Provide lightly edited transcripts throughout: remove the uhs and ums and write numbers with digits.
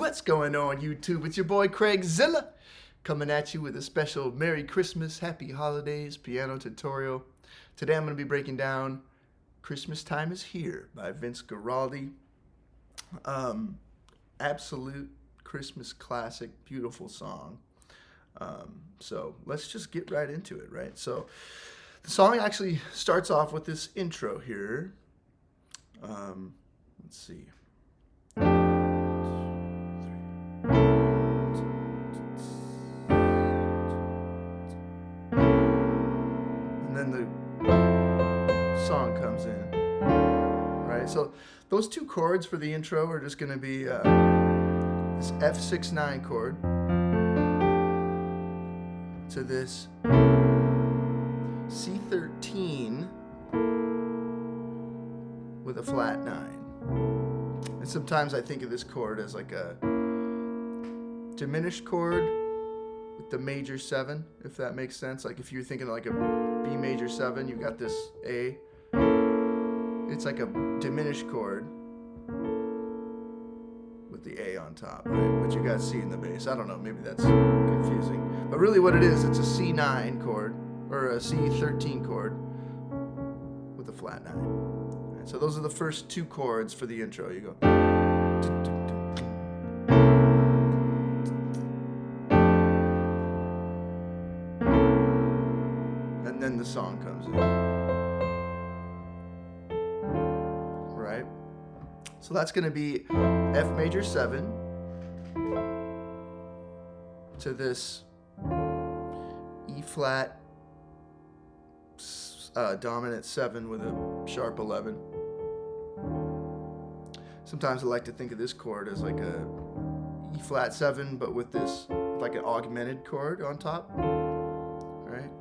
What's going on, YouTube? It's your boy Craig Zilla coming at you with a special Merry Christmas, Happy Holidays piano tutorial. Today I'm going to be breaking down Christmas Time Is Here by Vince Guaraldi. Absolute Christmas classic, beautiful song. So let's just get right into it, right? So the song actually starts off with this intro here. Let's see. And then the song comes in, right? So those two chords for the intro are just going to be this F6-9 chord to this C13 with a flat 9. And sometimes I think of this chord as like a diminished chord with the major 7, if that makes sense. Like if you're thinking like a B major 7, you've got this A. It's like a diminished chord with the A on top, right? But you got C in the bass. I don't know, maybe that's confusing. But really what it is, it's a C9 chord, or a C13 chord with a flat 9. Right, so those are the first two chords for the intro. You go. And then the song comes in. Right? So that's going to be F major 7 to this E flat dominant 7 with a sharp 11. Sometimes I like to think of this chord as like a E flat 7, but with this like an augmented chord on top. Right?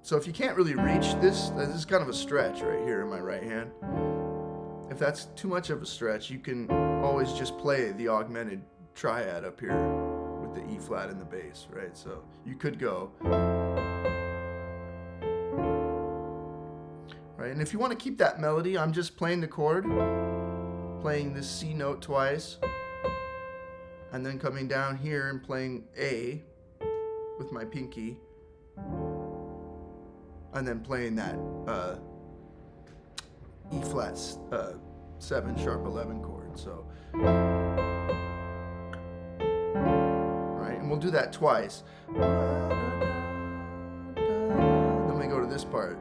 So if you can't really reach this is kind of a stretch right here in my right hand. If that's too much of a stretch, you can always just play the augmented triad up here with the E flat and the bass, right? So you could go, right? And if you want to keep that melody, I'm just playing the chord, playing this C note twice, and then coming down here and playing A with my pinky, and then playing that E flat 7 sharp 11 chord. So, right, and we'll do that twice. Then we go to this part.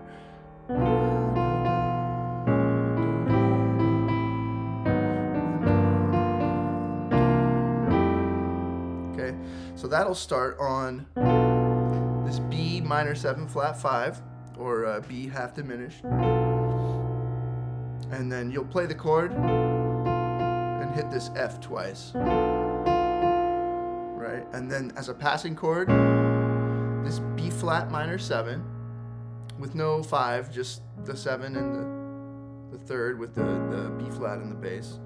Okay, so that'll start on this B minor 7 flat 5, or B half diminished, and then you'll play the chord and hit this F twice, right? And then as a passing chord, this B flat minor 7 with no 5, just the 7 and the third with the B flat and the bass.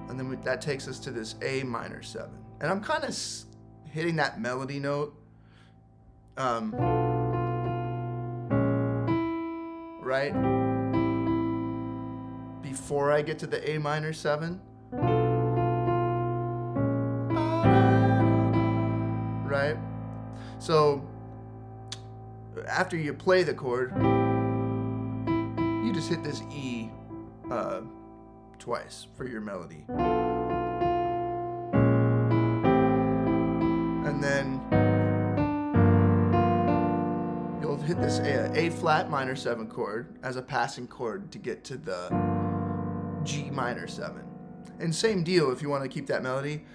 And then that takes us to this A minor 7. And I'm kind of hitting that melody note, right before I get to the A minor 7, right? So after you play the chord, you just hit this E twice for your melody. And then you'll hit this A flat minor 7 chord as a passing chord to get to the G minor 7. And same deal if you want to keep that melody.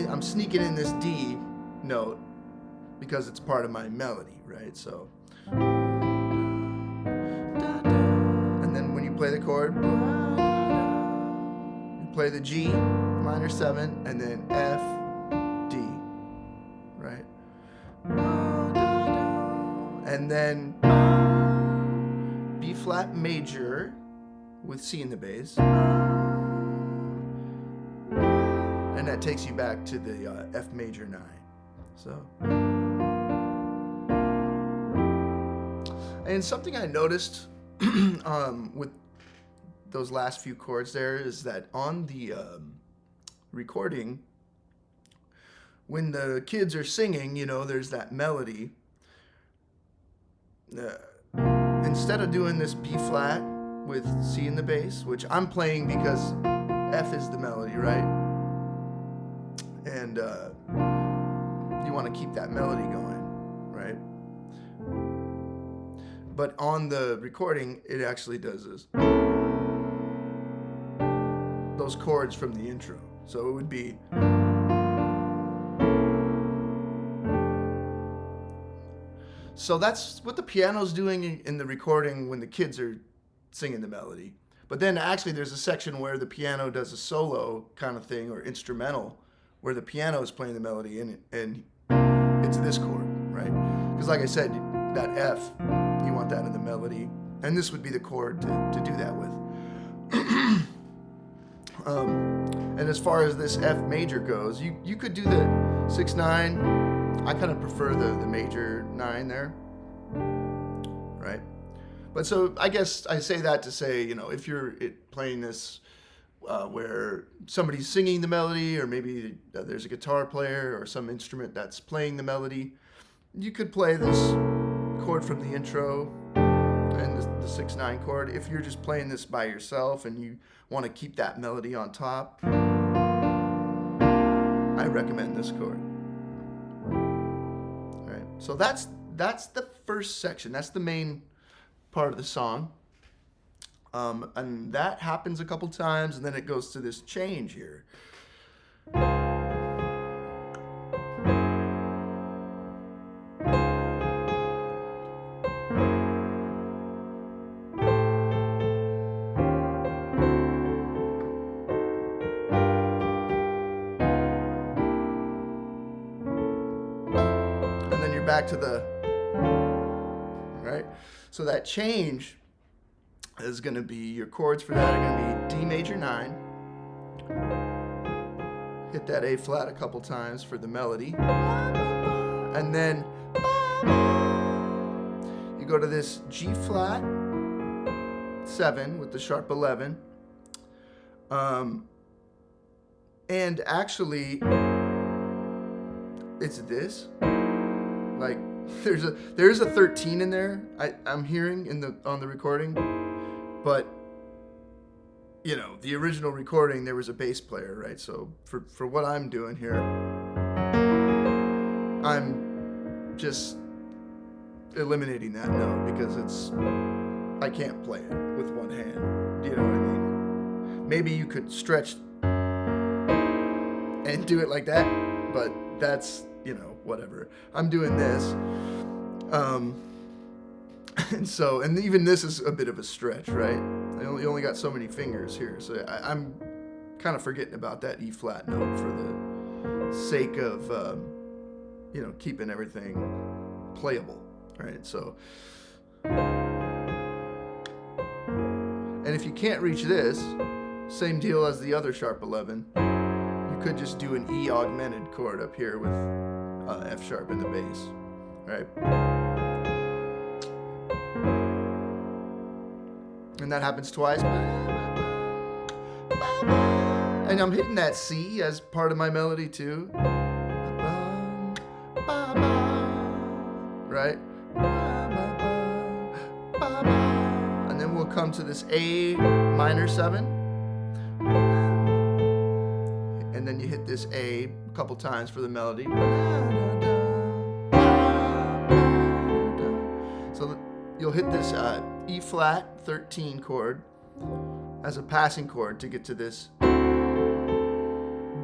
I'm sneaking in this D note because it's part of my melody, right? So, and then when you play the chord, play the G minor 7 and then F, D, right? And then B flat major with C in the bass, and that takes you back to the F major 9. So. And something I noticed with those last few chords there is that on the recording, when the kids are singing, there's that melody. Instead of doing this B flat with C in the bass, which I'm playing because F is the melody, right? And you want to keep that melody going, right? But on the recording, it actually does this. Those chords from the intro. So it would be... So that's what the piano's doing in the recording when the kids are singing the melody. But then actually there's a section where the piano does a solo kind of thing, or instrumental, where the piano is playing the melody and it's this chord, right? Because like I said, that F, you want that in the melody. And this would be the chord to do that with. And as far as this F major goes, you could do the 6/9. I kind of prefer the major 9 there, right? But so I guess I say that to say, if you're playing this where somebody's singing the melody, or maybe there's a guitar player or some instrument that's playing the melody, you could play this chord from the intro and the 6/9 chord. If you're just playing this by yourself and you want to keep that melody on top, I recommend this chord. So that's the first section. That's the main part of the song. And that happens a couple times, and then it goes to this change here. Back to the, right? So that change is going to be, your chords for that are going to be D major 9. Hit that A flat a couple times for the melody. And then you go to this G flat 7 with the sharp 11. And actually, it's this. Like there's a 13 in there. I'm hearing on the recording, but the original recording there was a bass player, right? So for what I'm doing here, I'm just eliminating that note because I can't play it with one hand. Do you know what I mean? Maybe you could stretch and do it like that, but that's whatever. I'm doing this. And even this is a bit of a stretch, right? You only got so many fingers here. So I'm kind of forgetting about that E flat note for the sake of, keeping everything playable, right? So, and if you can't reach this, same deal as the other sharp 11, you could just do an E augmented chord up here with F sharp in the bass, right? And that happens twice. And I'm hitting that C as part of my melody too. Right? And then we'll come to this A minor 7. And then you hit this A a couple times for the melody. So you'll hit this E flat 13 chord as a passing chord to get to this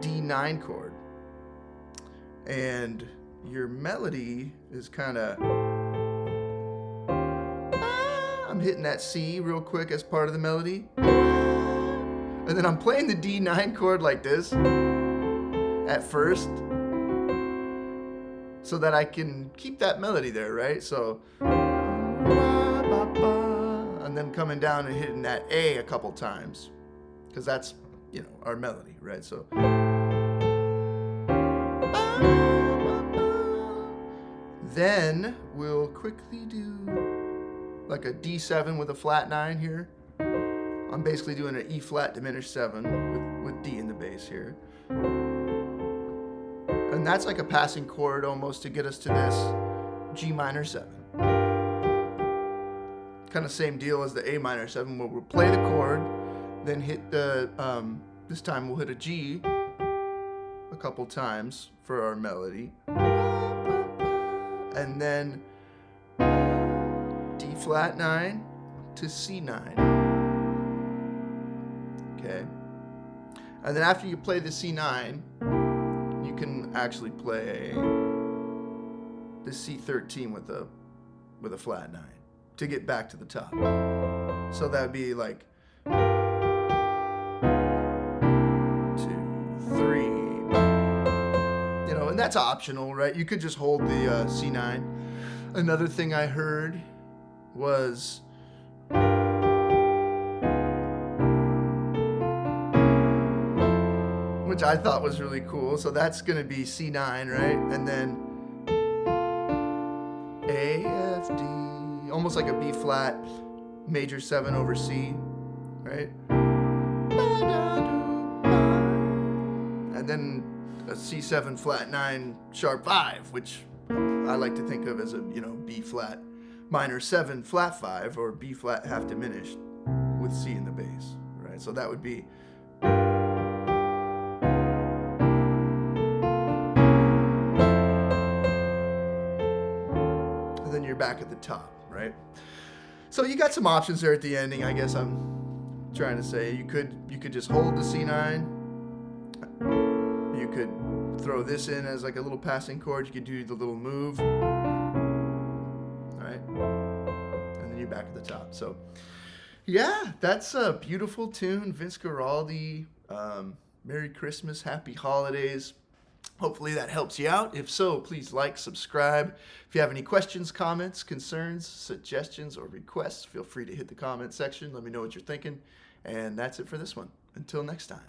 D9 chord. And your melody is kind of, I'm hitting that C real quick as part of the melody. And then I'm playing the D9 chord like this at first so that I can keep that melody there, right? So, and then coming down and hitting that A a couple times because that's, our melody, right? So, then we'll quickly do like a D7 with a flat 9 here. I'm basically doing an E flat diminished 7 with D in the bass here. And that's like a passing chord almost to get us to this G minor 7. Kind of same deal as the A minor 7, where we'll play the chord, then hit the, this time we'll hit a G a couple times for our melody. And then D flat 9 to C9. Okay. And then after you play the C9, you can actually play the C13 with a flat 9 to get back to the top. So that'd be like 2, 3. You know, and that's optional, right? You could just hold the C9. Another thing I heard was which I thought was really cool. So that's gonna be C9, right? And then A, F, D, almost like a B flat major 7 over C, right? And then a C7 flat 9 sharp 5, which I like to think of as a, you know, B flat minor 7 flat 5, or B flat half diminished with C in the bass, right? So that would be back at the top, right? So you got some options there at the ending, I guess I'm trying to say. You could just hold the C9. You could throw this in as like a little passing chord. You could do the little move, right? And then you're back at the top. So yeah, that's a beautiful tune. Vince Guaraldi, Merry Christmas, Happy Holidays. Hopefully that helps you out. If so, please like, subscribe. If you have any questions, comments, concerns, suggestions, or requests, feel free to hit the comment section. Let me know what you're thinking. And that's it for this one. Until next time.